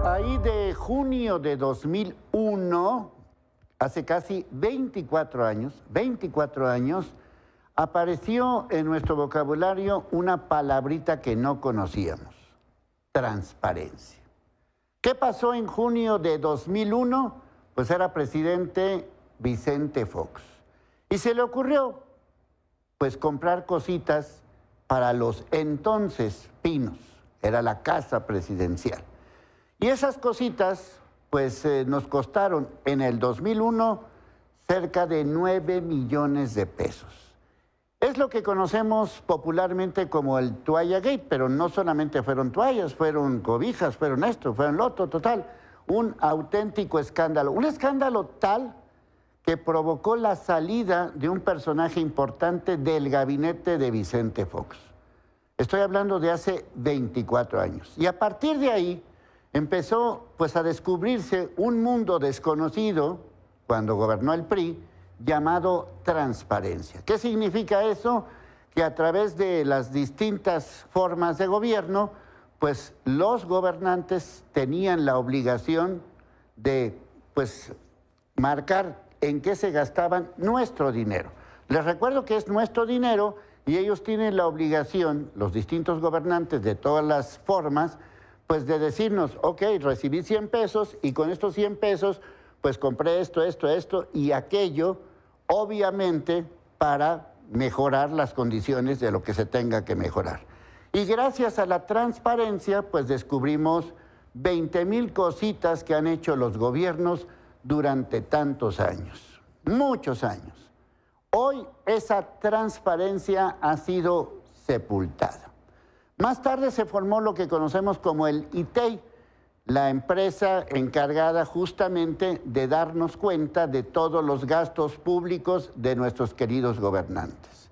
Ahí de junio de 2001, hace casi 24 años, apareció en nuestro vocabulario una palabrita que no conocíamos: transparencia. ¿Qué pasó en junio de 2001? Pues era presidente Vicente Fox. Y se le ocurrió, pues, comprar cositas para los entonces Pinos. Era la casa presidencial. Y esas cositas, pues, nos costaron en el 2001 cerca de 9 millones de pesos. Es lo que conocemos popularmente como el Toalla Gate, pero no solamente fueron toallas, fueron cobijas, fueron esto, fueron lo otro, total. Un auténtico escándalo. Un escándalo tal que provocó la salida de un personaje importante del gabinete de Vicente Fox. Estoy hablando de hace 24 años. Y a partir de ahí empezó, pues, a descubrirse un mundo desconocido cuando gobernó el PRI, llamado transparencia. ¿Qué significa eso? Que a través de las distintas formas de gobierno, pues los gobernantes tenían la obligación de, pues, marcar en qué se gastaban nuestro dinero. Les recuerdo que es nuestro dinero y ellos tienen la obligación, los distintos gobernantes de todas las formas, pues de decirnos: ok, recibí 100 pesos y con estos 100 pesos, pues compré esto y aquello, obviamente para mejorar las condiciones de lo que se tenga que mejorar. Y gracias a la transparencia, pues descubrimos 20,000 cositas que han hecho los gobiernos durante tantos años, muchos años. Hoy esa transparencia ha sido sepultada. Más tarde se formó lo que conocemos como el ITEI, la empresa encargada justamente de darnos cuenta de todos los gastos públicos de nuestros queridos gobernantes.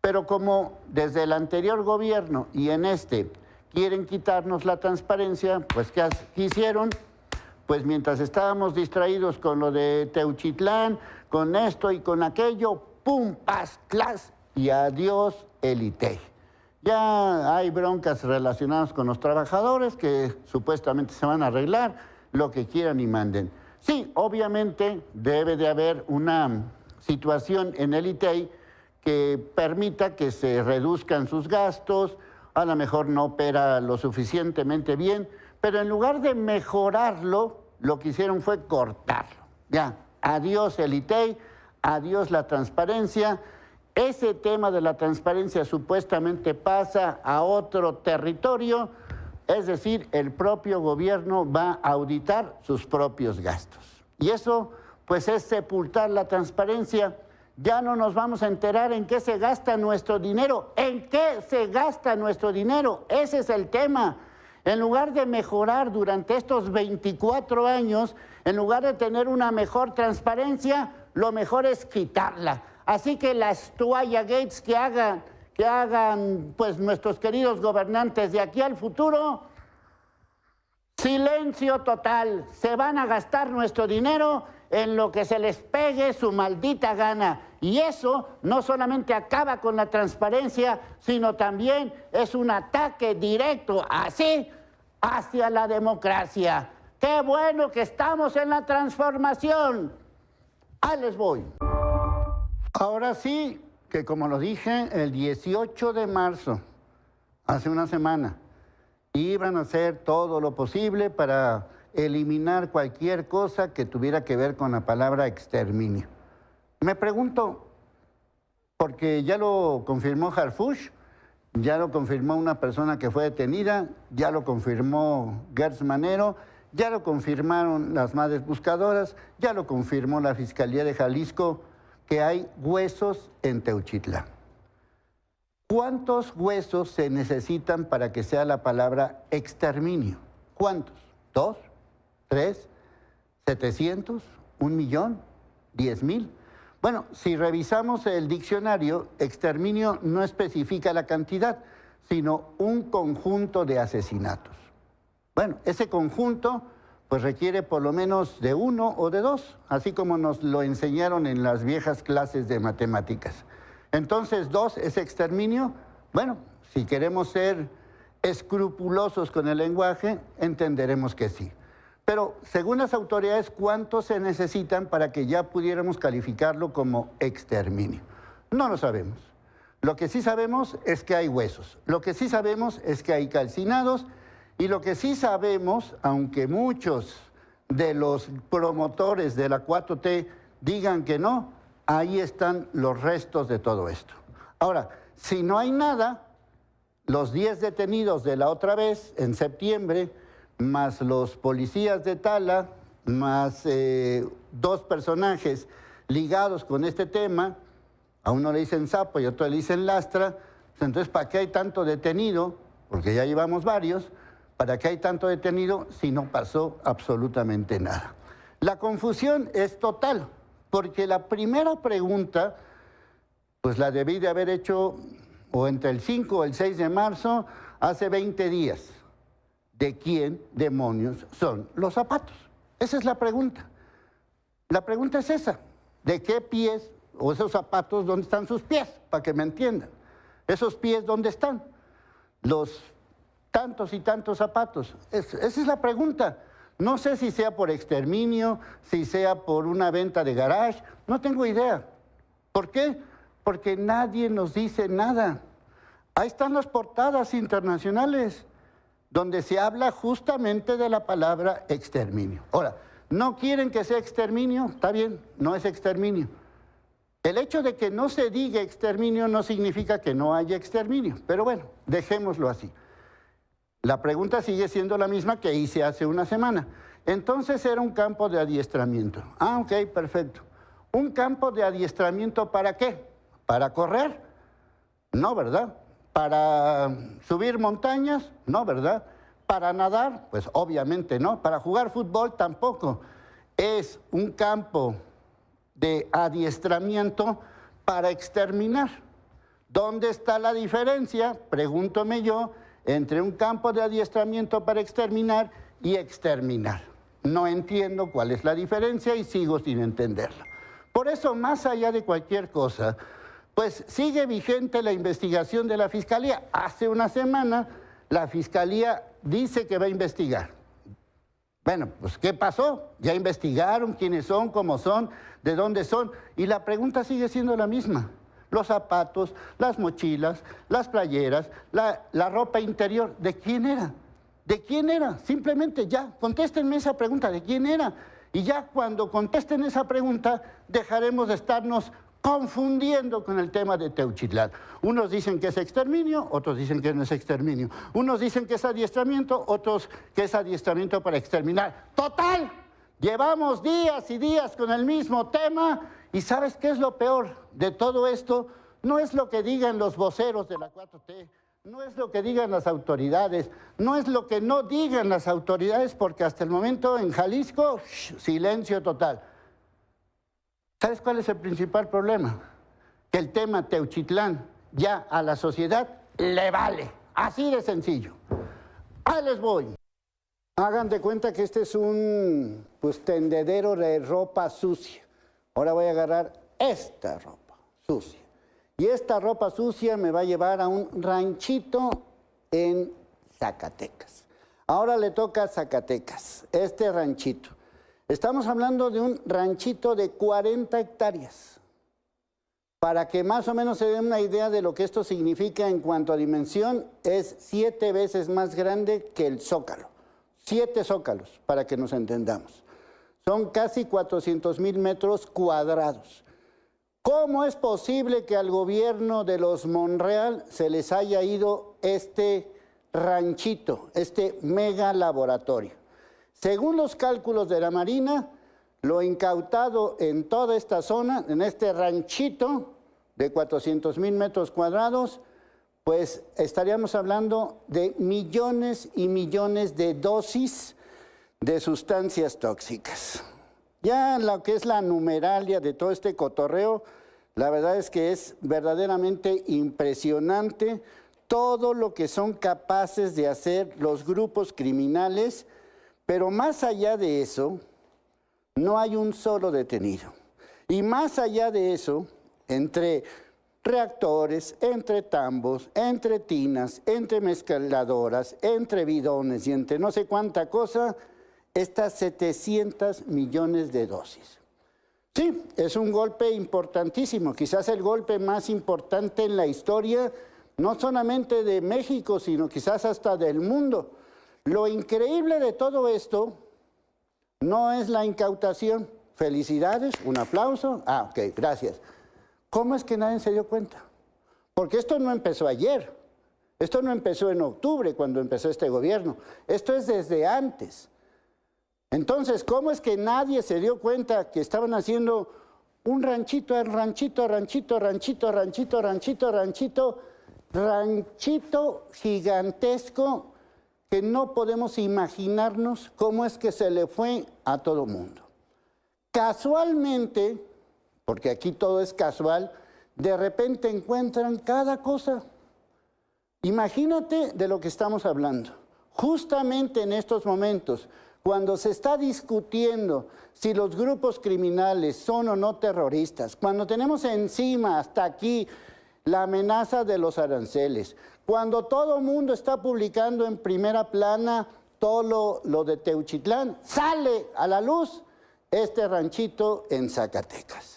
Pero como desde el anterior gobierno y en este quieren quitarnos la transparencia, pues ¿qué hicieron? Pues mientras estábamos distraídos con lo de Teuchitlán, con esto y con aquello, ¡pum!, ¡paz!, ¡clas! Y adiós el ITEI. Ya hay broncas relacionadas con los trabajadores que supuestamente se van a arreglar, lo que quieran y manden. Sí, obviamente debe de haber una situación en el ITEI que permita que se reduzcan sus gastos, a lo mejor no opera lo suficientemente bien, pero en lugar de mejorarlo, lo que hicieron fue cortarlo. Ya, adiós el ITEI, adiós la transparencia. Ese tema de la transparencia supuestamente pasa a otro territorio, es decir, el propio gobierno va a auditar sus propios gastos. Y eso, pues, es sepultar la transparencia. Ya no nos vamos a enterar en qué se gasta nuestro dinero. ¿En qué se gasta nuestro dinero? Ese es el tema. En lugar de mejorar durante estos 24 años, en lugar de tener una mejor transparencia, lo mejor es quitarla. Así que las Toalla Gates que hagan pues nuestros queridos gobernantes de aquí al futuro, silencio total. Se van a gastar nuestro dinero en lo que se les pegue su maldita gana. Y eso no solamente acaba con la transparencia, sino también es un ataque directo, así, hacia la democracia. ¡Qué bueno que estamos en la transformación! Ahí les voy. Ahora sí, que como lo dije, el 18 de marzo, hace una semana, iban a hacer todo lo posible para eliminar cualquier cosa que tuviera que ver con la palabra exterminio. Me pregunto, porque ya lo confirmó Harfuch, ya lo confirmó una persona que fue detenida, ya lo confirmó Gertz Manero, ya lo confirmaron las madres buscadoras, ya lo confirmó la Fiscalía de Jalisco, que hay huesos en Teuchitlán. ¿Cuántos huesos se necesitan para que sea la palabra exterminio? ¿Cuántos? ¿2? ¿3? ¿700? ¿1 millón? ¿10,000? Bueno, si revisamos el diccionario, exterminio no especifica la cantidad, sino un conjunto de asesinatos. Bueno, ese conjunto pues requiere por lo menos de 1 o de 2, así como nos lo enseñaron en las viejas clases de matemáticas. Entonces, 2 es exterminio. Bueno, si queremos ser escrupulosos con el lenguaje, entenderemos que sí. Pero según las autoridades, ¿cuántos se necesitan para que ya pudiéramos calificarlo como exterminio? No lo sabemos. Lo que sí sabemos es que hay huesos. Lo que sí sabemos es que hay calcinados. Y lo que sí sabemos, aunque muchos de los promotores de la 4T digan que no, ahí están los restos de todo esto. Ahora, si no hay nada, los 10 detenidos de la otra vez, en septiembre, más los policías de Tala, más 2 personajes ligados con este tema, a uno le dicen sapo y a otro le dicen lastra, entonces ¿para qué hay tanto detenido? Porque ya llevamos varios, ¿para qué hay tanto detenido si no pasó absolutamente nada? La confusión es total, porque la primera pregunta, pues la debí de haber hecho o entre el 5 o el 6 de marzo, hace 20 días. ¿De quién demonios son los zapatos? Esa es la pregunta. La pregunta es esa. ¿De qué pies o esos zapatos, dónde están sus pies? Para que me entiendan. ¿Esos pies dónde están? Los tantos y tantos zapatos. Esa es la pregunta. No sé si sea por exterminio, si sea por una venta de garage. No tengo idea. ¿Por qué? Porque nadie nos dice nada. Ahí están las portadas internacionales, donde se habla justamente de la palabra exterminio. Ahora, ¿no quieren que sea exterminio? Está bien, no es exterminio. El hecho de que no se diga exterminio no significa que no haya exterminio, pero bueno, dejémoslo así. La pregunta sigue siendo la misma que hice hace una semana. Entonces era un campo de adiestramiento. Ah, ok, perfecto. ¿Un campo de adiestramiento para qué? ¿Para correr? No, ¿verdad? ¿Para subir montañas? No, ¿verdad? ¿Para nadar? Pues obviamente no. ¿Para jugar fútbol? Tampoco. Es un campo de adiestramiento para exterminar. ¿Dónde está la diferencia? Pregúntome yo, entre un campo de adiestramiento para exterminar y exterminar. No entiendo cuál es la diferencia y sigo sin entenderla. Por eso, más allá de cualquier cosa, pues sigue vigente la investigación de la Fiscalía. Hace una semana la Fiscalía dice que va a investigar. Bueno, pues ¿qué pasó? Ya investigaron quiénes son, cómo son, de dónde son, y la pregunta sigue siendo la misma. Los zapatos, las mochilas, las playeras, la ropa interior, ¿de quién era? ¿De quién era? Simplemente ya, contéstenme esa pregunta, ¿de quién era? Y ya cuando contesten esa pregunta, dejaremos de estarnos confundiendo con el tema de Teuchitlán. Unos dicen que es exterminio, otros dicen que no es exterminio. Unos dicen que es adiestramiento, otros que es adiestramiento para exterminar. ¡Total! Llevamos días y días con el mismo tema y ¿sabes qué es lo peor de todo esto? No es lo que digan los voceros de la 4T, no es lo que digan las autoridades, no es lo que no digan las autoridades, porque hasta el momento en Jalisco, silencio total. ¿Sabes cuál es el principal problema? Que el tema Teuchitlán ya a la sociedad le vale. Así de sencillo. Ahí les voy. Hagan de cuenta que este es un tendedero de ropa sucia. Ahora voy a agarrar esta ropa sucia. Y esta ropa sucia me va a llevar a un ranchito en Zacatecas. Ahora le toca a Zacatecas, este ranchito. Estamos hablando de un ranchito de 40 hectáreas. Para que más o menos se den una idea de lo que esto significa en cuanto a dimensión, es 7 veces más grande que el Zócalo. 7 zócalos, para que nos entendamos. Son casi 400,000 metros cuadrados. ¿Cómo es posible que al gobierno de los Monreal se les haya ido este ranchito, este mega laboratorio? Según los cálculos de la Marina, lo incautado en toda esta zona, en este ranchito de 400,000 metros cuadrados, pues estaríamos hablando de millones y millones de dosis de sustancias tóxicas. Ya lo que es la numeralia de todo este cotorreo, la verdad es que es verdaderamente impresionante todo lo que son capaces de hacer los grupos criminales, pero más allá de eso, no hay un solo detenido. Y más allá de eso, entre reactores, entre tambos, entre tinas, entre mezcladoras, entre bidones y entre no sé cuánta cosa, estas 700 millones de dosis. Sí, es un golpe importantísimo, quizás el golpe más importante en la historia, no solamente de México, sino quizás hasta del mundo. Lo increíble de todo esto no es la incautación. Felicidades, un aplauso. Ah, ok, gracias. ¿Cómo es que nadie se dio cuenta? Porque esto no empezó ayer. Esto no empezó en octubre, cuando empezó este gobierno. Esto es desde antes. Entonces, ¿cómo es que nadie se dio cuenta que estaban haciendo un ranchito gigantesco que no podemos imaginarnos cómo es que se le fue a todo mundo? Casualmente, porque aquí todo es casual, de repente encuentran cada cosa. Imagínate de lo que estamos hablando. Justamente en estos momentos, cuando se está discutiendo si los grupos criminales son o no terroristas, cuando tenemos encima hasta aquí la amenaza de los aranceles, cuando todo el mundo está publicando en primera plana todo lo de Teuchitlán, sale a la luz este ranchito en Zacatecas.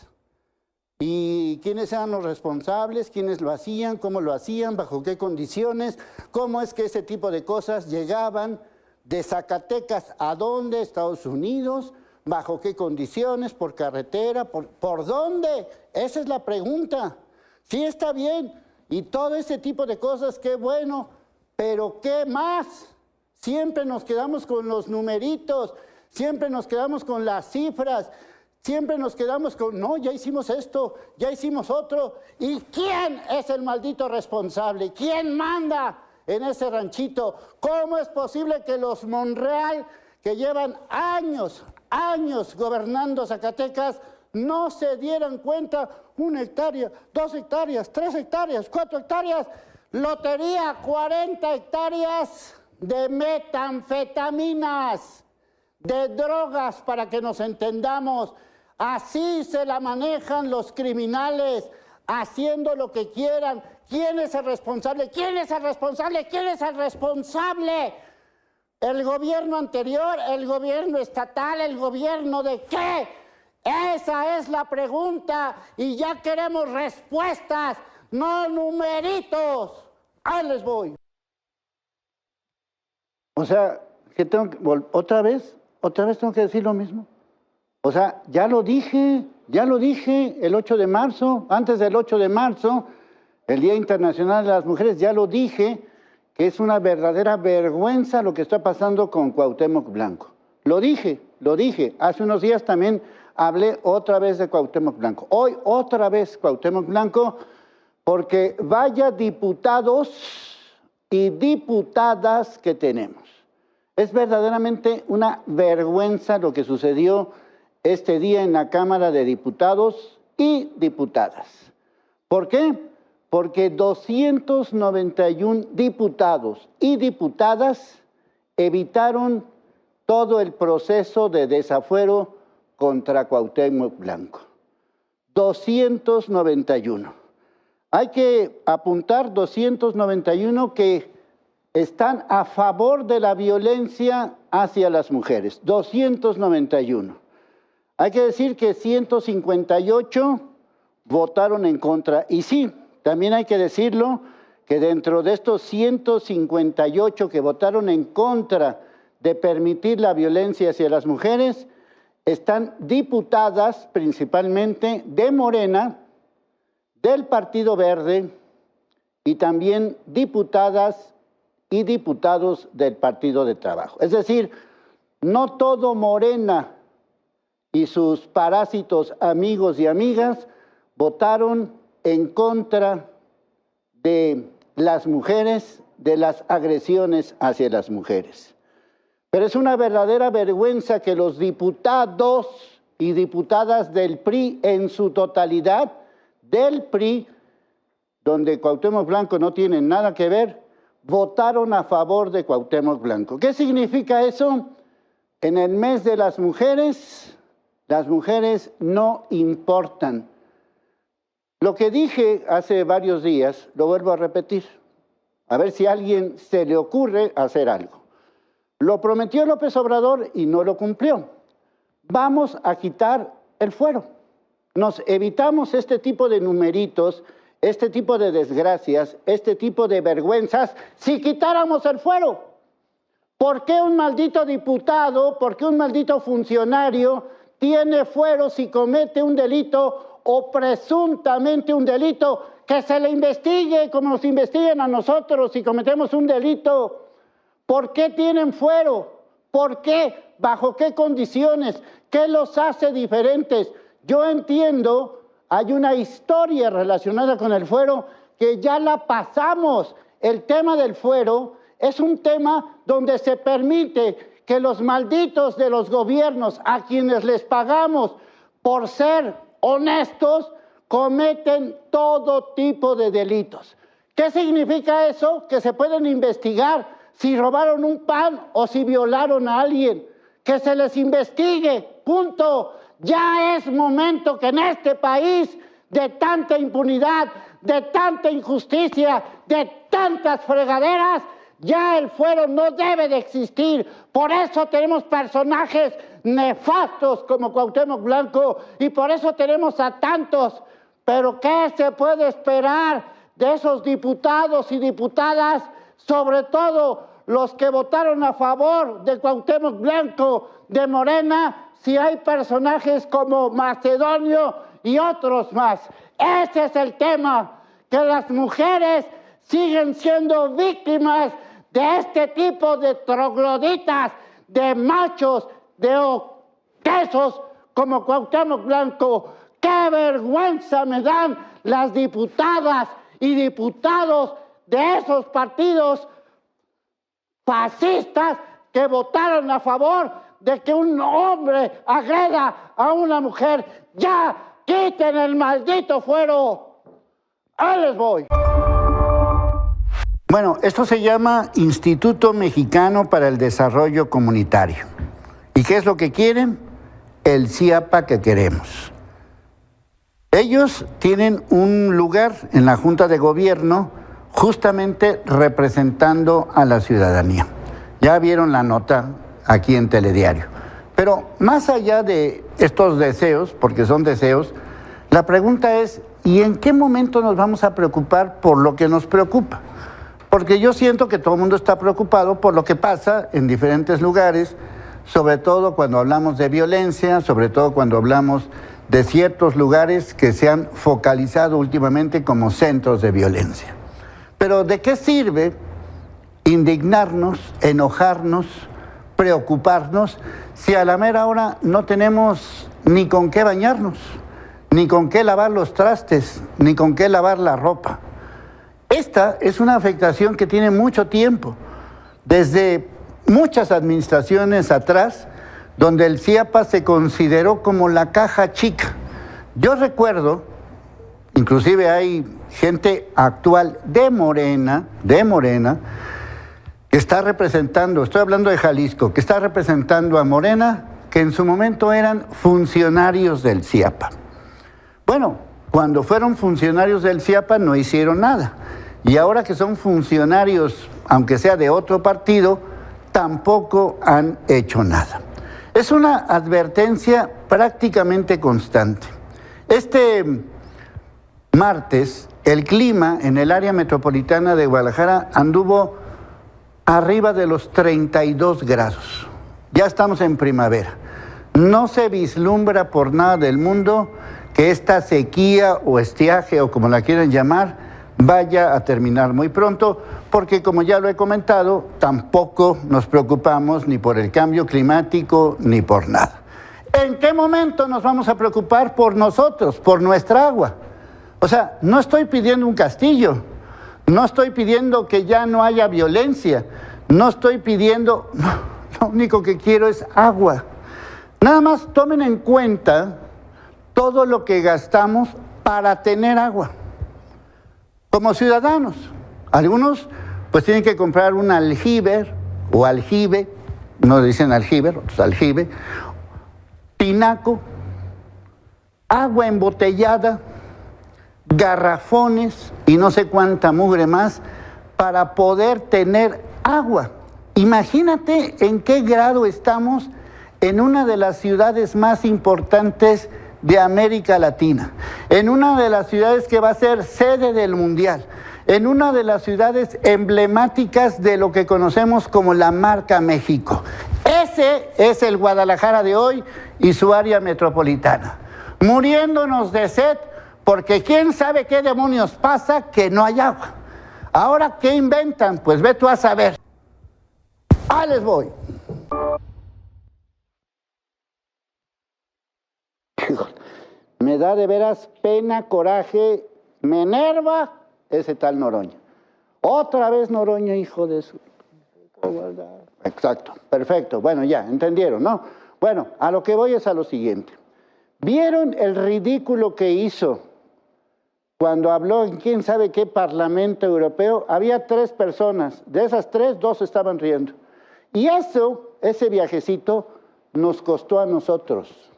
¿Y quiénes eran los responsables? ¿Quiénes lo hacían? ¿Cómo lo hacían? ¿Bajo qué condiciones? ¿Cómo es que ese tipo de cosas llegaban de Zacatecas a dónde? ¿Estados Unidos? ¿Bajo qué condiciones? ¿Por carretera? ¿Por dónde? Esa es la pregunta. Sí, está bien. Y todo ese tipo de cosas, qué bueno. Pero ¿qué más? Siempre nos quedamos con los numeritos. Siempre nos quedamos con las cifras. Siempre nos quedamos con, no, ya hicimos esto, ya hicimos otro. ¿Y quién es el maldito responsable? ¿Quién manda en ese ranchito? ¿Cómo es posible que los Monreal, que llevan años gobernando Zacatecas, no se dieran cuenta? 1 hectárea, 2 hectáreas, 3 hectáreas, 4 hectáreas, lotería, 40 hectáreas de metanfetaminas, de drogas, para que nos entendamos. Así se la manejan los criminales, haciendo lo que quieran. ¿Quién es el responsable? ¿Quién es el responsable? ¿Quién es el responsable? ¿El gobierno anterior? ¿El gobierno estatal? ¿El gobierno de qué? Esa es la pregunta y ya queremos respuestas, no numeritos. Ahí les voy. O sea, que tengo que, otra vez tengo que decir lo mismo. O sea, ya lo dije el 8 de marzo, antes del 8 de marzo, el Día Internacional de las Mujeres, ya lo dije, que es una verdadera vergüenza lo que está pasando con Cuauhtémoc Blanco. Lo dije, hace unos días también hablé otra vez de Cuauhtémoc Blanco. Hoy otra vez Cuauhtémoc Blanco, porque vaya diputados y diputadas que tenemos. Es verdaderamente una vergüenza lo que sucedió este día en la Cámara de Diputados y Diputadas. ¿Por qué? Porque 291 diputados y diputadas evitaron todo el proceso de desafuero contra Cuauhtémoc Blanco. 291. Hay que apuntar 291 que están a favor de la violencia hacia las mujeres. 291. Hay que decir que 158 votaron en contra. Y sí, también hay que decirlo, que dentro de estos 158 que votaron en contra de permitir la violencia hacia las mujeres, están diputadas principalmente de Morena, del Partido Verde y también diputadas y diputados del Partido de Trabajo. Es decir, no todo Morena y sus parásitos amigos y amigas votaron en contra de las mujeres, de las agresiones hacia las mujeres. Pero es una verdadera vergüenza que los diputados y diputadas del PRI en su totalidad, del PRI, donde Cuauhtémoc Blanco no tiene nada que ver, votaron a favor de Cuauhtémoc Blanco. ¿Qué significa eso? En el mes de las mujeres no importan. Lo que dije hace varios días, lo vuelvo a repetir, a ver si a alguien se le ocurre hacer algo. Lo prometió López Obrador y no lo cumplió. Vamos a quitar el fuero. Nos evitamos este tipo de numeritos, este tipo de desgracias, este tipo de vergüenzas, si quitáramos el fuero. ¿Por qué un maldito diputado, por qué un maldito funcionario tiene fuero si comete un delito o presuntamente un delito? Que se le investigue como nos investiguen a nosotros si cometemos un delito. ¿Por qué tienen fuero? ¿Por qué? ¿Bajo qué condiciones? ¿Qué los hace diferentes? Yo entiendo, hay una historia relacionada con el fuero que ya la pasamos. El tema del fuero es un tema donde se permite que los malditos de los gobiernos a quienes les pagamos por ser honestos cometen todo tipo de delitos. ¿Qué significa eso? Que se pueden investigar si robaron un pan o si violaron a alguien. Que se les investigue, punto. Ya es momento que en este país de tanta impunidad, de tanta injusticia, de tantas fregaderas, ya el fuero no debe de existir. Por eso tenemos personajes nefastos como Cuauhtémoc Blanco y por eso tenemos a tantos. Pero ¿qué se puede esperar de esos diputados y diputadas, sobre todo los que votaron a favor de Cuauhtémoc Blanco de Morena, si hay personajes como Macedonio y otros más? Ese es el tema, que las mujeres siguen siendo víctimas de este tipo de trogloditas, de machos, de otesos como Cuauhtémoc Blanco. ¡Qué vergüenza me dan las diputadas y diputados de esos partidos fascistas que votaron a favor de que un hombre agreda a una mujer! ¡Ya quiten el maldito fuero! ¡Ahí les voy! Bueno, esto se llama Instituto Mexicano para el Desarrollo Comunitario. ¿Y qué es lo que quieren? El CIAPA que queremos. Ellos tienen un lugar en la Junta de Gobierno justamente representando a la ciudadanía. Ya vieron la nota aquí en Telediario. Pero más allá de estos deseos, porque son deseos, la pregunta es, ¿y en qué momento nos vamos a preocupar por lo que nos preocupa? Porque yo siento que todo el mundo está preocupado por lo que pasa en diferentes lugares, sobre todo cuando hablamos de violencia, sobre todo cuando hablamos de ciertos lugares que se han focalizado últimamente como centros de violencia. Pero ¿de qué sirve indignarnos, enojarnos, preocuparnos, si a la mera hora no tenemos ni con qué bañarnos, ni con qué lavar los trastes, ni con qué lavar la ropa? Esta es una afectación que tiene mucho tiempo, desde muchas administraciones atrás, donde el CIAPA se consideró como la caja chica. Yo recuerdo, inclusive hay gente actual de Morena, que está representando, estoy hablando de Jalisco, que está representando a Morena, que en su momento eran funcionarios del CIAPA. Bueno, cuando fueron funcionarios del CIAPA no hicieron nada. Y ahora que son funcionarios, aunque sea de otro partido, tampoco han hecho nada. Es una advertencia prácticamente constante. Este martes, el clima en el área metropolitana de Guadalajara anduvo arriba de los 32 grados. Ya estamos en primavera. No se vislumbra por nada del mundo que esta sequía o estiaje, o como la quieran llamar, vaya a terminar muy pronto, porque como ya lo he comentado, tampoco nos preocupamos ni por el cambio climático ni por nada. ¿En qué momento nos vamos a preocupar por nosotros, por nuestra agua? O sea, no estoy pidiendo un castillo, no estoy pidiendo que ya no haya violencia, no estoy pidiendo, no, lo único que quiero es agua. Nada más tomen en cuenta todo lo que gastamos para tener agua. Como ciudadanos, algunos pues tienen que comprar un aljibe o aljibe, no dicen aljibe, otros aljibe, tinaco, agua embotellada, garrafones y no sé cuánta mugre más para poder tener agua. Imagínate en qué grado estamos en una de las ciudades más importantes de América Latina, en una de las ciudades que va a ser sede del Mundial, en una de las ciudades emblemáticas de lo que conocemos como la marca México. Ese es el Guadalajara de hoy y su área metropolitana. Muriéndonos de sed porque quién sabe qué demonios pasa que no hay agua. Ahora, ¿qué inventan? Pues ve tú a saber. ¡Ah, les voy! Me da de veras pena, coraje, me enerva ese tal Noroña. Otra vez Noroña, hijo de su... Exacto, perfecto. Bueno, ya, entendieron, ¿no? Bueno, a lo que voy es a lo siguiente. ¿Vieron el ridículo que hizo cuando habló en quién sabe qué Parlamento Europeo? Había 3 personas, de esas 3, 2 estaban riendo. Y eso, ese viajecito, nos costó a nosotros.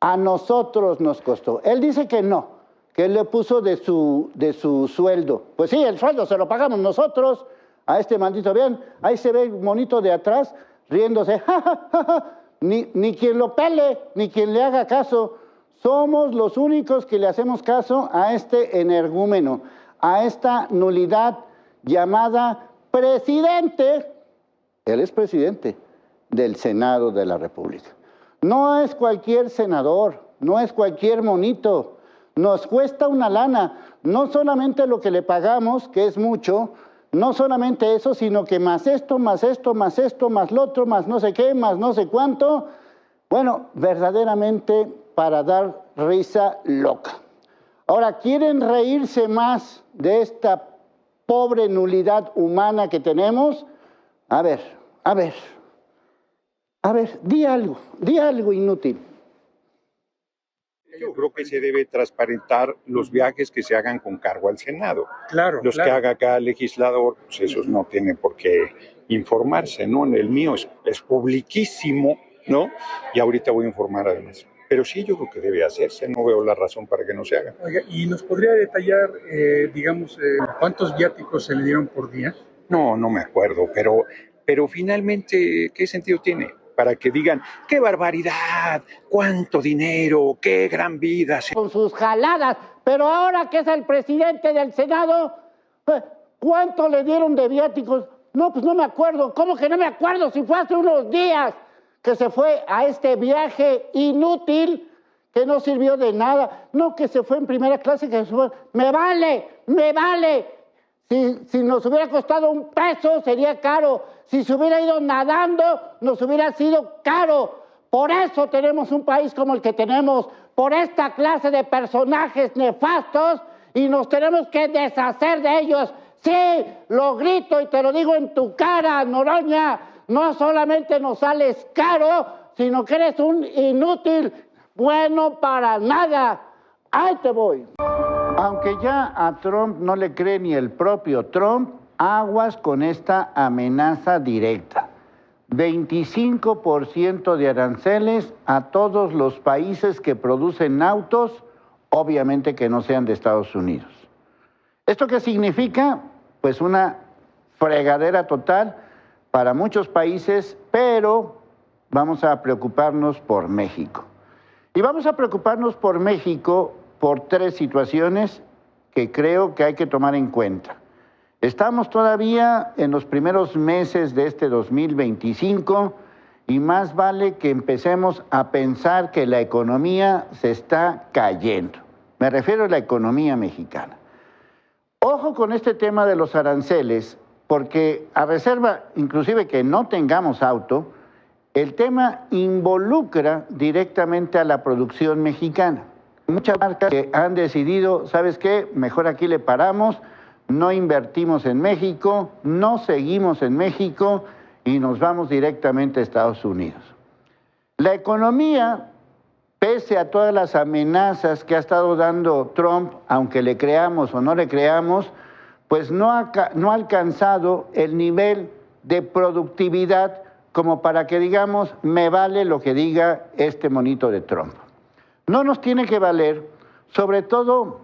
A nosotros nos costó. Él dice que no, que él le puso de su sueldo. Pues sí, el sueldo se lo pagamos nosotros a este maldito. Vean, ahí se ve el monito de atrás riéndose. Ja, ja, ja, ja. Ni quien lo pele, ni quien le haga caso. Somos los únicos que le hacemos caso a este energúmeno, a esta nulidad llamada presidente. Él es presidente del Senado de la República. No es cualquier senador, no es cualquier monito. Nos cuesta una lana, no solamente lo que le pagamos, que es mucho, no solamente eso, sino que más esto, más esto, más esto, más lo otro, más no sé qué, más no sé cuánto. Bueno, verdaderamente para dar risa loca. Ahora, ¿quieren reírse más de esta pobre nulidad humana que tenemos? A ver, di algo inútil. Yo creo que se debe transparentar los viajes que se hagan con cargo al Senado. Claro, los que haga cada legislador, pues esos no tienen por qué informarse, ¿no? El mío es publiquísimo, ¿no? Y ahorita voy a informar además. Pero sí, yo creo que debe hacerse, no veo la razón para que no se haga. Oiga, ¿y nos podría detallar, cuántos viáticos se le dieron por día? No me acuerdo, pero finalmente, ¿qué sentido tiene? Para que digan, ¡qué barbaridad! ¡Cuánto dinero! ¡Qué gran vida! Con sus jaladas, pero ahora que es el presidente del Senado, ¿cuánto le dieron de viáticos? No, pues no me acuerdo. ¿Cómo que no me acuerdo? Si fue hace unos días que se fue a este viaje inútil que no sirvió de nada. No, que se fue en primera clase, que se fue. ¡Me vale! Si nos hubiera costado $1 sería caro. Si se hubiera ido nadando, nos hubiera sido caro. Por eso tenemos un país como el que tenemos, por esta clase de personajes nefastos, y nos tenemos que deshacer de ellos. Sí, lo grito y te lo digo en tu cara, Noroña. No solamente nos sales caro, sino que eres un inútil, bueno para nada. Ahí te voy. Aunque ya a Trump no le cree ni el propio Trump, aguas con esta amenaza directa. 25% de aranceles a todos los países que producen autos, obviamente que no sean de Estados Unidos. ¿Esto qué significa? Pues una fregadera total para muchos países, pero vamos a preocuparnos por México. Y vamos a preocuparnos por México por 3 situaciones que creo que hay que tomar en cuenta. Estamos todavía en los primeros meses de este 2025 y más vale que empecemos a pensar que la economía se está cayendo. Me refiero a la economía mexicana. Ojo con este tema de los aranceles, porque a reserva inclusive que no tengamos auto, el tema involucra directamente a la producción mexicana. Muchas marcas que han decidido, ¿sabes qué? Mejor aquí le paramos, no invertimos en México, no seguimos en México y nos vamos directamente a Estados Unidos. La economía, pese a todas las amenazas que ha estado dando Trump, aunque le creamos o no le creamos, pues no ha alcanzado el nivel de productividad como para que digamos, me vale lo que diga este monito de Trump. No nos tiene que valer, sobre todo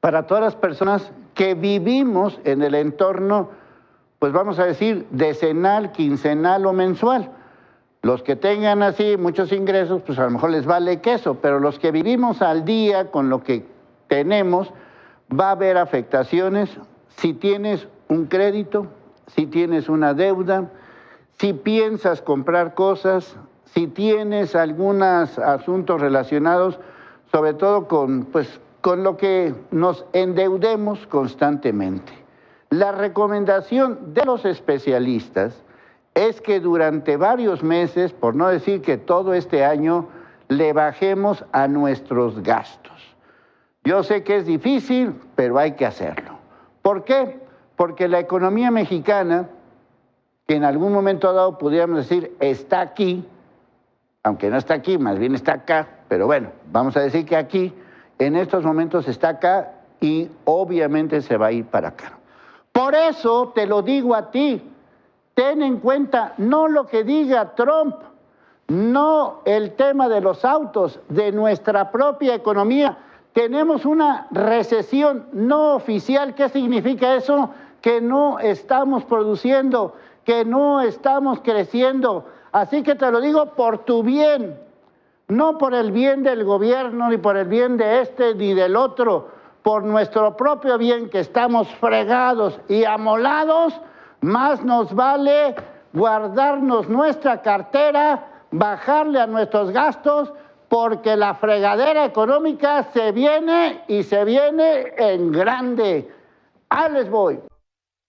para todas las personas que vivimos en el entorno pues vamos a decir, decenal, quincenal o mensual. Los que tengan así muchos ingresos, pues a lo mejor les vale queso, pero los que vivimos al día con lo que tenemos, va a haber afectaciones si tienes un crédito, si tienes una deuda, si piensas comprar cosas, si tienes algunos asuntos relacionados, sobre todo con lo que nos endeudemos constantemente. La recomendación de los especialistas es que durante varios meses, por no decir que todo este año, le bajemos a nuestros gastos. Yo sé que es difícil, pero hay que hacerlo. ¿Por qué? Porque la economía mexicana, que en algún momento dado pudiéramos decir está aquí, aunque no está aquí, más bien está acá, pero bueno, vamos a decir que aquí, en estos momentos está acá y obviamente se va a ir para acá. Por eso te lo digo a ti, ten en cuenta no lo que diga Trump, no el tema de los autos, de nuestra propia economía. Tenemos una recesión no oficial. ¿Qué significa eso? Que no estamos produciendo, que no estamos creciendo. Así que te lo digo por tu bien, no por el bien del gobierno, ni por el bien de este ni del otro, por nuestro propio bien, que estamos fregados y amolados. Más nos vale guardarnos nuestra cartera, bajarle a nuestros gastos, porque la fregadera económica se viene y se viene en grande. Ahí les voy.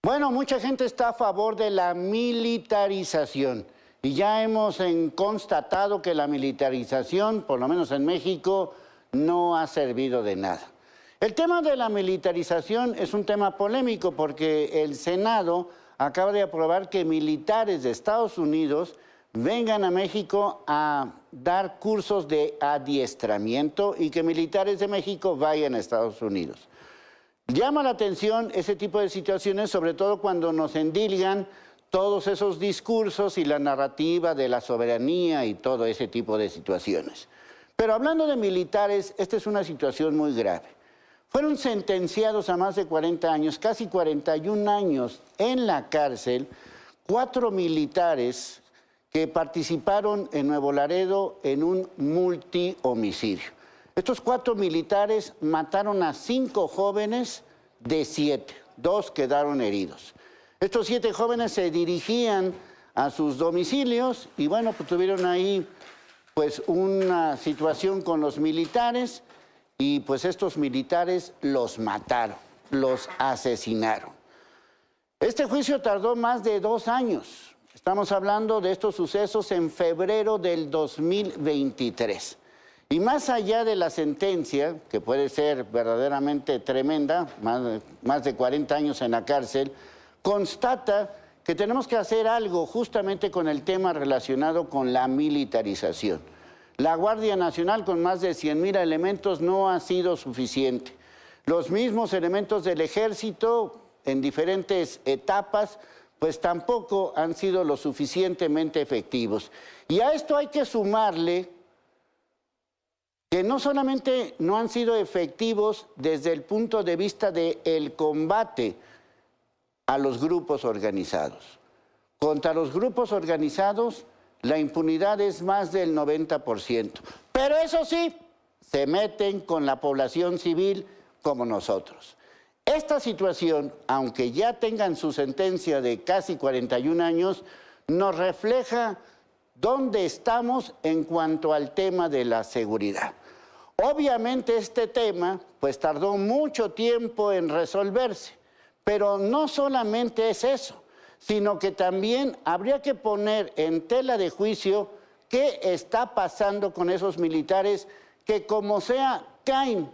Bueno, mucha gente está a favor de la militarización y ya hemos constatado que la militarización, por lo menos en México, no ha servido de nada. El tema de la militarización es un tema polémico porque el Senado acaba de aprobar que militares de Estados Unidos vengan a México a dar cursos de adiestramiento y que militares de México vayan a Estados Unidos. Llama la atención ese tipo de situaciones, sobre todo cuando nos endilgan todos esos discursos y la narrativa de la soberanía y todo ese tipo de situaciones. Pero hablando de militares, esta es una situación muy grave. Fueron sentenciados a más de 40 años, casi 41 años en la cárcel, 4 militares que participaron en Nuevo Laredo en un multihomicidio. Estos 4 militares mataron a 5 jóvenes de 7, 2 quedaron heridos. Estos 7 jóvenes se dirigían a sus domicilios y bueno, pues tuvieron ahí pues una situación con los militares y pues estos militares los mataron, los asesinaron. Este juicio tardó más de 2 años. Estamos hablando de estos sucesos en febrero del 2023. Y más allá de la sentencia, que puede ser verdaderamente tremenda, más de 40 años en la cárcel, constata que tenemos que hacer algo justamente con el tema relacionado con la militarización. La Guardia Nacional con más de 100,000 elementos no ha sido suficiente. Los mismos elementos del Ejército en diferentes etapas pues tampoco han sido lo suficientemente efectivos. Y a esto hay que sumarle que no solamente no han sido efectivos desde el punto de vista del combate a los grupos organizados. Contra los grupos organizados, la impunidad es más del 90%. Pero eso sí, se meten con la población civil como nosotros. Esta situación, aunque ya tengan su sentencia de casi 41 años, nos refleja dónde estamos en cuanto al tema de la seguridad. Obviamente este tema pues tardó mucho tiempo en resolverse, pero no solamente es eso, sino que también habría que poner en tela de juicio qué está pasando con esos militares que como sea caen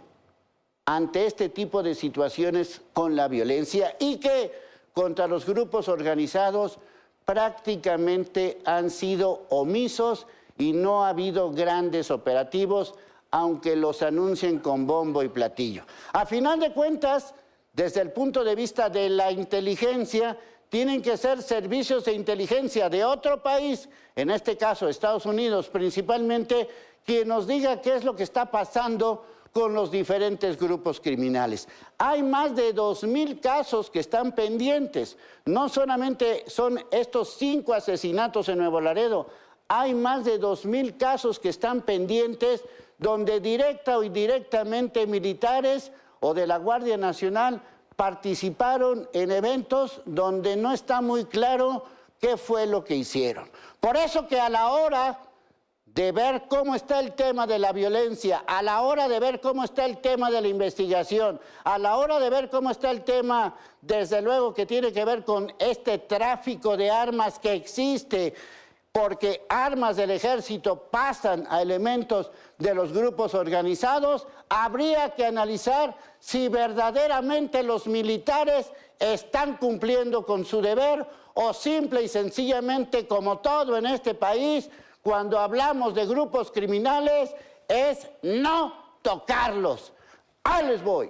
ante este tipo de situaciones con la violencia y que contra los grupos organizados prácticamente han sido omisos y no ha habido grandes operativos, aunque los anuncien con bombo y platillo. A final de cuentas, desde el punto de vista de la inteligencia, tienen que ser servicios de inteligencia de otro país, en este caso Estados Unidos principalmente, quien nos diga qué es lo que está pasando con los diferentes grupos criminales. Hay más de 2,000 casos que están pendientes. No solamente son estos 5 asesinatos en Nuevo Laredo, hay más de 2,000 casos que están pendientes donde directa o indirectamente militares o de la Guardia Nacional participaron en eventos donde no está muy claro qué fue lo que hicieron. Por eso que a la hora de ver cómo está el tema de la violencia, a la hora de ver cómo está el tema de la investigación, a la hora de ver cómo está el tema, desde luego, que tiene que ver con este tráfico de armas que existe, porque armas del ejército pasan a elementos de los grupos organizados, habría que analizar si verdaderamente los militares están cumpliendo con su deber o simple y sencillamente, como todo en este país, cuando hablamos de grupos criminales, es no tocarlos. Ahí les voy.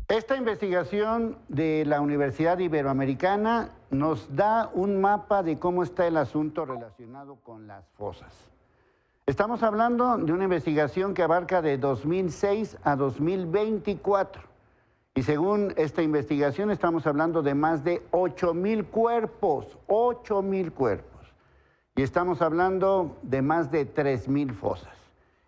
Esta investigación de la Universidad Iberoamericana nos da un mapa de cómo está el asunto relacionado con las fosas. Estamos hablando de una investigación que abarca de 2006 a 2024. Y según esta investigación estamos hablando de más de 8,000 cuerpos, 8,000 cuerpos. Y estamos hablando de más de 3,000 fosas.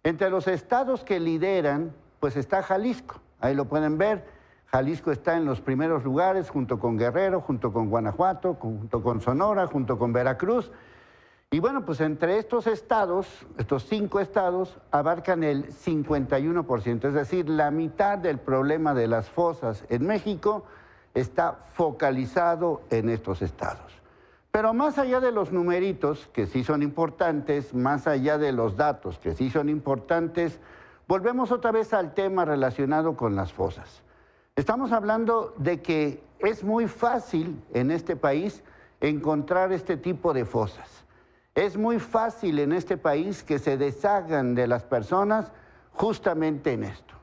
Entre los estados que lideran, pues está Jalisco. Ahí lo pueden ver. Jalisco está en los primeros lugares, junto con Guerrero, junto con Guanajuato, junto con Sonora, junto con Veracruz. Y bueno, pues entre estos estados, estos 5 estados, abarcan el 51%, es decir, la mitad del problema de las fosas en México está focalizado en estos estados. Pero más allá de los numeritos, que sí son importantes, más allá de los datos, que sí son importantes, volvemos otra vez al tema relacionado con las fosas. Estamos hablando de que es muy fácil en este país encontrar este tipo de fosas. Es muy fácil en este país que se deshagan de las personas justamente en esto.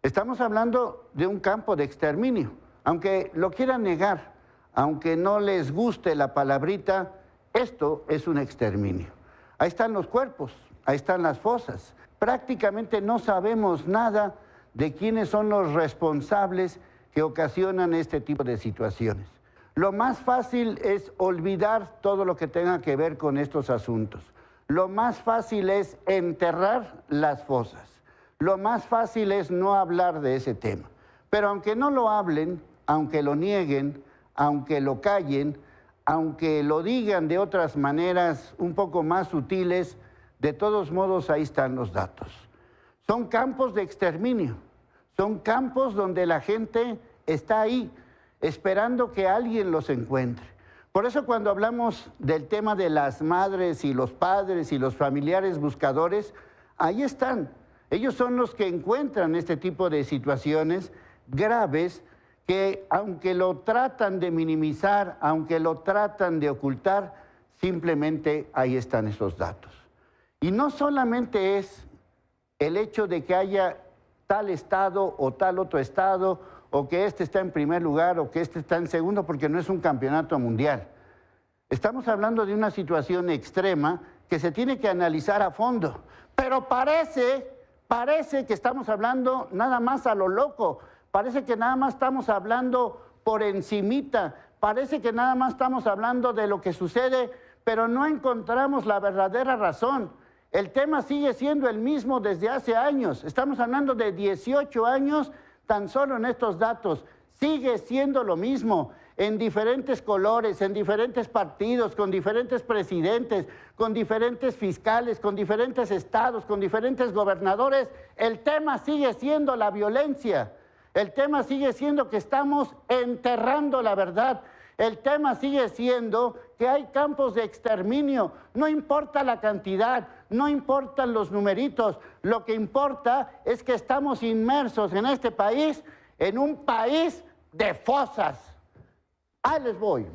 Estamos hablando de un campo de exterminio. Aunque lo quieran negar, aunque no les guste la palabrita, esto es un exterminio. Ahí están los cuerpos, ahí están las fosas. Prácticamente no sabemos nada de quiénes son los responsables que ocasionan este tipo de situaciones. Lo más fácil es olvidar todo lo que tenga que ver con estos asuntos. Lo más fácil es enterrar las fosas. Lo más fácil es no hablar de ese tema. Pero aunque no lo hablen, aunque lo nieguen, aunque lo callen, aunque lo digan de otras maneras un poco más sutiles, de todos modos ahí están los datos. Son campos de exterminio. Son campos donde la gente está ahí, esperando que alguien los encuentre. Por eso cuando hablamos del tema de las madres y los padres y los familiares buscadores, ahí están. Ellos son los que encuentran este tipo de situaciones graves que, aunque lo tratan de minimizar, aunque lo tratan de ocultar, simplemente ahí están esos datos. Y no solamente es el hecho de que haya tal estado o tal otro estado, o que este está en primer lugar o que este está en segundo, porque no es un campeonato mundial. Estamos hablando de una situación extrema que se tiene que analizar a fondo, pero parece que estamos hablando nada más a lo loco, parece que nada más estamos hablando por encimita, parece que nada más estamos hablando de lo que sucede, pero no encontramos la verdadera razón. El tema sigue siendo el mismo desde hace años. Estamos hablando de 18 años tan solo en estos datos. Sigue siendo lo mismo en diferentes colores, en diferentes partidos, con diferentes presidentes, con diferentes fiscales, con diferentes estados, con diferentes gobernadores. El tema sigue siendo la violencia. El tema sigue siendo que estamos enterrando la verdad. El tema sigue siendo que hay campos de exterminio. No importa la cantidad, no importan los numeritos. Lo que importa es que estamos inmersos en este país, en un país de fosas. Ahí les voy.